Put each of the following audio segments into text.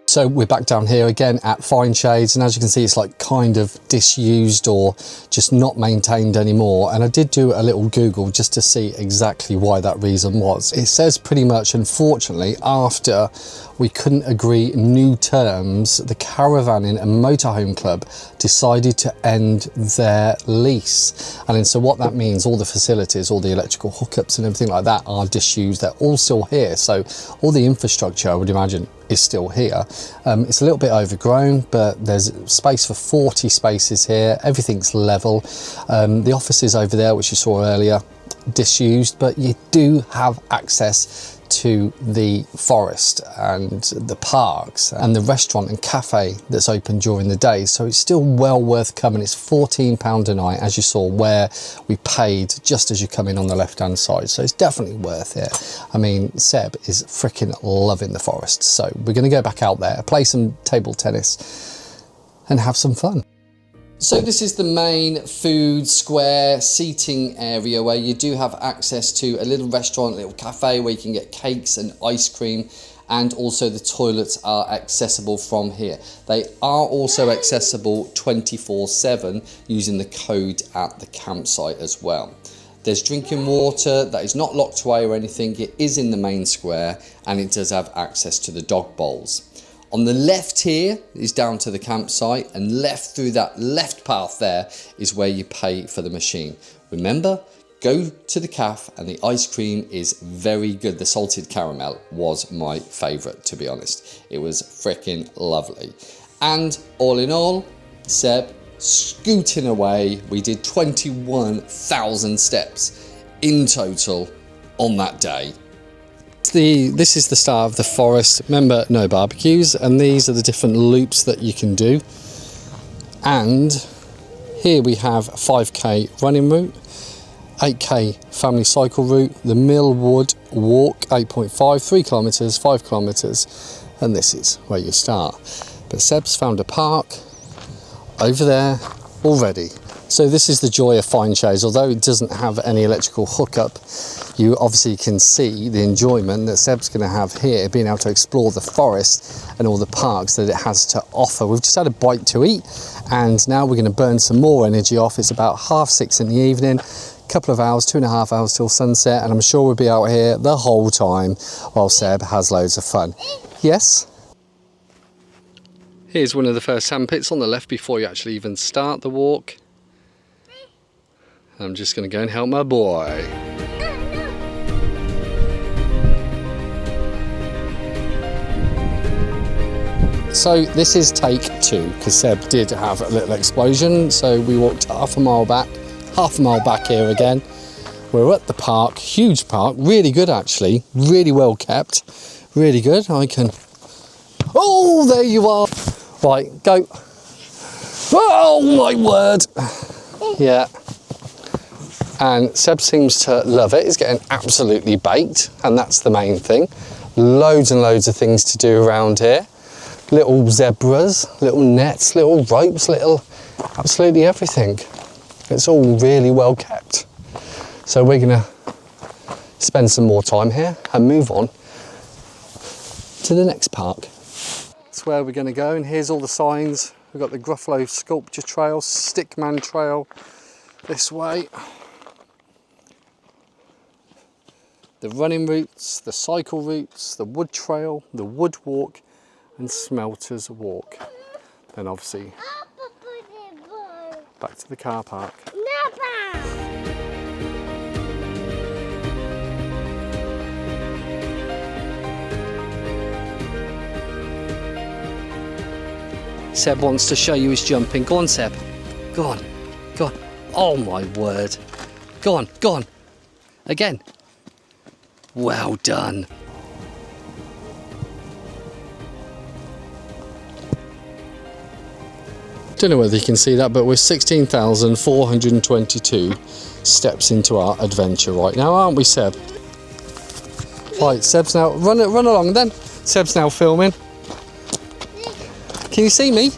So we're back down here again at Fineshades, and as you can see, it's like kind of disused or just not maintained anymore. And I did do a little Google just to see exactly why that reason was. It says pretty much, unfortunately, after we couldn't agree new terms, the Caravanning and Motorhome Club decided to end their lease. And then, so what that means, all the facilities, all the electrical hookups and everything like that are disused. They're all still here. So all the infrastructure, I would imagine, is still here. It's a little bit overgrown, but there's space for 40 spaces here. Everything's level. The offices over there, which you saw earlier, disused, but you do have access to the forest and the parks and the restaurant and cafe that's open during the day. So it's still well worth coming. It's £14 a night, as you saw, where we paid just as you come in on the left hand side. So it's definitely worth it. I mean, Seb is freaking loving the forest. So we're going to go back out there, play some table tennis and have some fun. So this is the main food square seating area where you do have access to a little restaurant, a little cafe where you can get cakes and ice cream, and also the toilets are accessible from here. They are also accessible 24/7 using the code at the campsite as well. There's drinking water that is not locked away or anything. It is in the main square and it does have access to the dog bowls. On the left here is down to the campsite, and left through that left path there is where you pay for the machine. Remember, go to the cafe and the ice cream is very good. The salted caramel was my favourite, to be honest. It was freaking lovely. And all in all, Seb scooting away. We did 21,000 steps in total on that day. This is the start of the forest. Remember, no barbecues, and these are the different loops that you can do. And here we have 5k running route, 8k family cycle route, the Millwood walk 8.5, 3 kilometers, 5 kilometers, and this is where you start. But Seb's found a park over there already. So this is the joy of Fineshades. Although it doesn't have any electrical hookup, you obviously can see the enjoyment that Seb's going to have here, being able to explore the forest and all the parks that it has to offer. We've just had a bite to eat, and now we're going to burn some more energy off. It's about 6:30 in the evening, a couple of hours, 2.5 hours till sunset, and I'm sure we'll be out here the whole time while Seb has loads of fun. Yes? Here's one of the first sandpits on the left before you actually even start the walk. I'm just going to go and help my boy. So this is take 2, because Seb did have a little explosion. So we walked half a mile back here again. We're at the park, huge park, really good actually, really well kept, really good. I can, oh, there you are. Right, go. Oh my word. Yeah. And Seb seems to love it. He's getting absolutely baked, and that's the main thing. Loads and loads of things to do around here. Little zebras, little nets, little ropes, little absolutely everything. It's all really well kept. So we're gonna spend some more time here and move on to the next park. That's where we're gonna go, and here's all the signs. We've got the Gruffalo Sculpture Trail, Stickman Trail this way. The running routes, the cycle routes, the wood trail, the wood walk, and Smelters Walk. Then obviously back to the car park. Seb wants to show you his jumping. Go on, Seb. Go on. Go on. Oh my word. Go on. Go on. Again. Well done. Don't know whether you can see that, but we're 16,422 steps into our adventure right now, aren't we, Seb? Right, Seb's now run along then. Seb's now filming. Can you see me?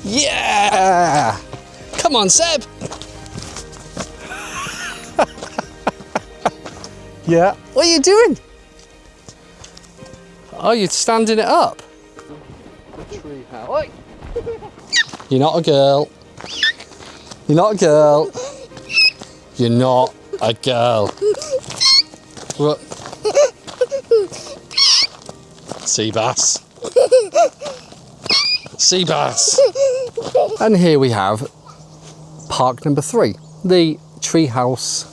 Yeah! Come on, Seb! Yeah. What are you doing? Oh, you're standing it up. You're not a girl. You're not a girl. You're not a girl. What? Sea bass. Sea bass. And here we have park number 3, the treehouse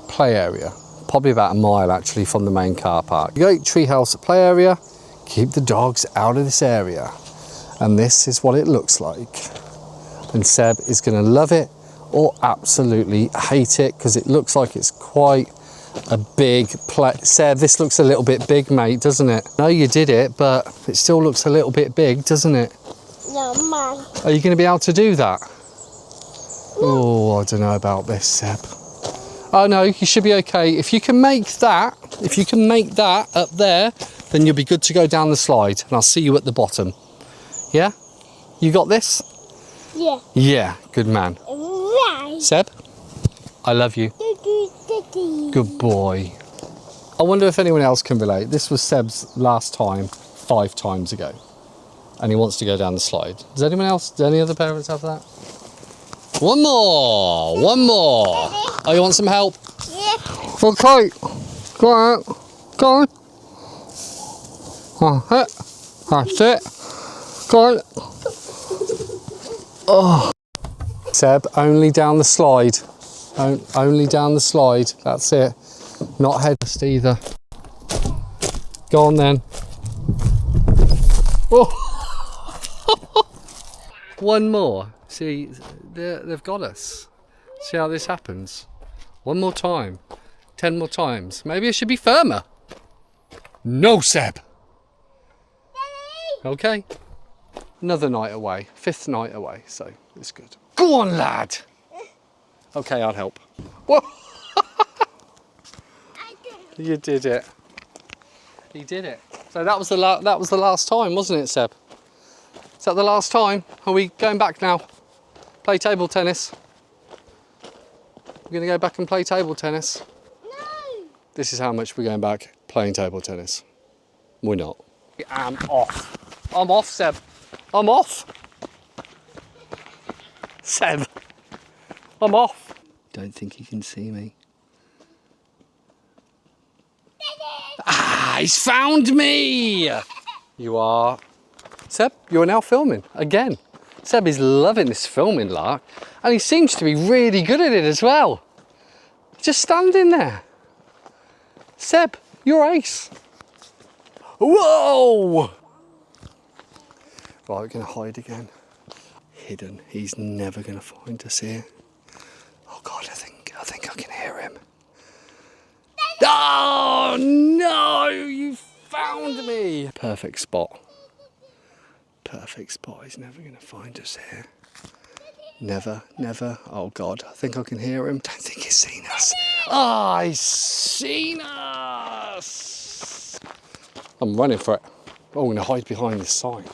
play area. Probably about a mile actually from the main car park. You go treehouse play area, keep the dogs out of this area. And this is what it looks like. And Seb is going to love it or absolutely hate it because it looks like it's quite a big play. Seb, this looks a little bit big, mate, doesn't it? No, you did it, but it still looks a little bit big, doesn't it? No, Mum. Are you going to be able to do that? Oh, I don't know about this, Seb. Oh no, you should be okay. If you can make that, up there, then you'll be good to go down the slide and I'll see you at the bottom. Yeah? You got this? Yeah. Yeah, good man. Right. Seb, I love you. Good boy. I wonder if anyone else can relate. This was Seb's last time 5 times ago. And he wants to go down the slide. Does anyone else, do any other parents have that? One more. Oh, you want some help? Yeah. Okay. Go on. Go on. That's it. Go on. Oh. Seb, only down the slide. Only down the slide. That's it. Not head first either. Go on then. Oh. One more. See, they've got us. See how this happens. One more time. 10 more times. Maybe I should be firmer. No, Seb. Okay. Another night away. 5th night away, so it's good. Go on, lad. Okay, I'll help. Whoa. You did it. He did it. So that was the last time, wasn't it, Seb? Is that the last time? Are we going back now? Play table tennis? We're going to go back and play table tennis? No. This is how much we're going back playing table tennis. We're not. I'm off. I'm off, Seb. I'm off. Seb. I'm off. Don't think he can see me. Ah, he's found me! You are. Seb, you're now filming again. Seb is loving this filming lark and he seems to be really good at it as well. Just standing there. Seb, you're ace. Whoa! Right, we're going to hide again. Hidden. He's never going to find us here. Oh God, I think I can hear him. Oh no! You found me! Perfect spot. Perfect spot. He's never going to find us here. Never, never. Oh God, I think I can hear him. Don't think he's seen us. Ah, he's seen us! I'm running for it. Oh, I'm going to hide behind this sign.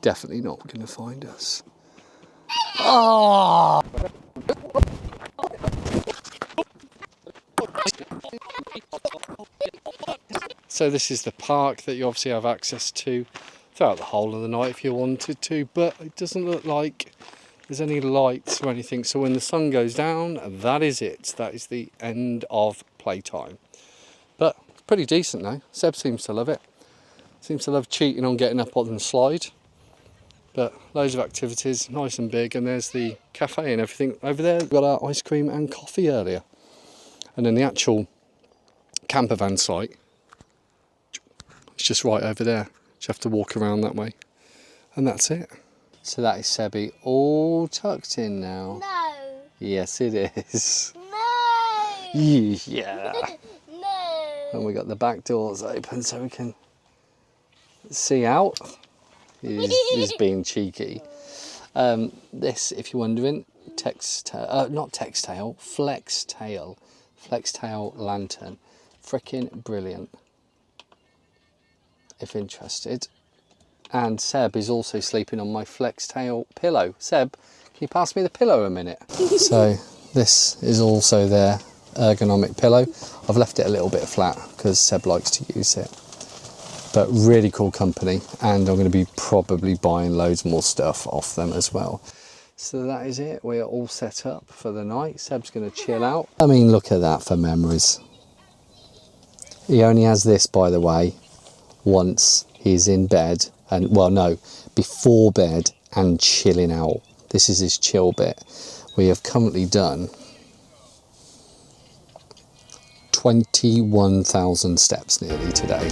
Definitely not going to find us. Oh! So this is the park that you obviously have access to throughout the whole of the night if you wanted to, but it doesn't look like there's any lights or anything. So when the sun goes down, that is it. That is the end of playtime. But it's pretty decent though. Seb seems to love it. Seems to love cheating on getting up on the slide. But loads of activities, nice and big, and there's the cafe and everything over there. We've got our ice cream and coffee earlier. And then the actual campervan site, it's just right over there. You have to walk around that way. And that's it. So that is Sebby all tucked in now. No. Yes, it is. No. Yeah. No. And we got the back doors open so we can see out. He's being cheeky. This, if you're wondering, flex tail lantern. Freaking brilliant. If interested. And Seb is also sleeping on my flex tail pillow. Seb, can you pass me the pillow a minute? So this is also their ergonomic pillow. I've left it a little bit flat because Seb likes to use it. But really cool company, and I'm going to be probably buying loads more stuff off them as well. So that is it. We are all set up for the night. Seb's going to chill out. I mean, look at that for memories. He only has this, by the way, once he's in bed, and well, no, before bed and chilling out. This is his chill bit. We have currently done 21,000 steps nearly today.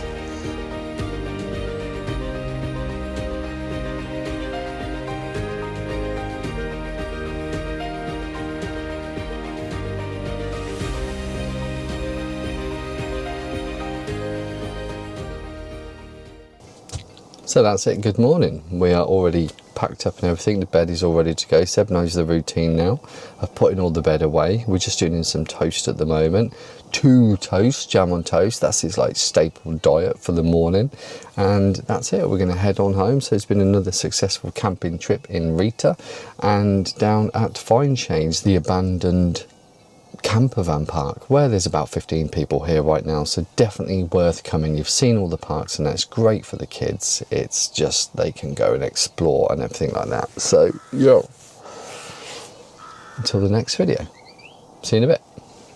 So that's it, good morning. We are already packed up and everything. The bed is all ready to go. Seb knows the routine now of putting all the bed away. We're just doing some toast at the moment. 2 toasts, jam on toast. That's his like staple diet for the morning. And that's it, we're gonna head on home. So it's been another successful camping trip in Rita and down at Fineshades, the abandoned Campervan park, where there's about 15 people here right now, so definitely worth coming. You've seen all the parks and that's great for the kids. It's just they can go and explore and everything like that. So yeah, until the next video, see you in a bit.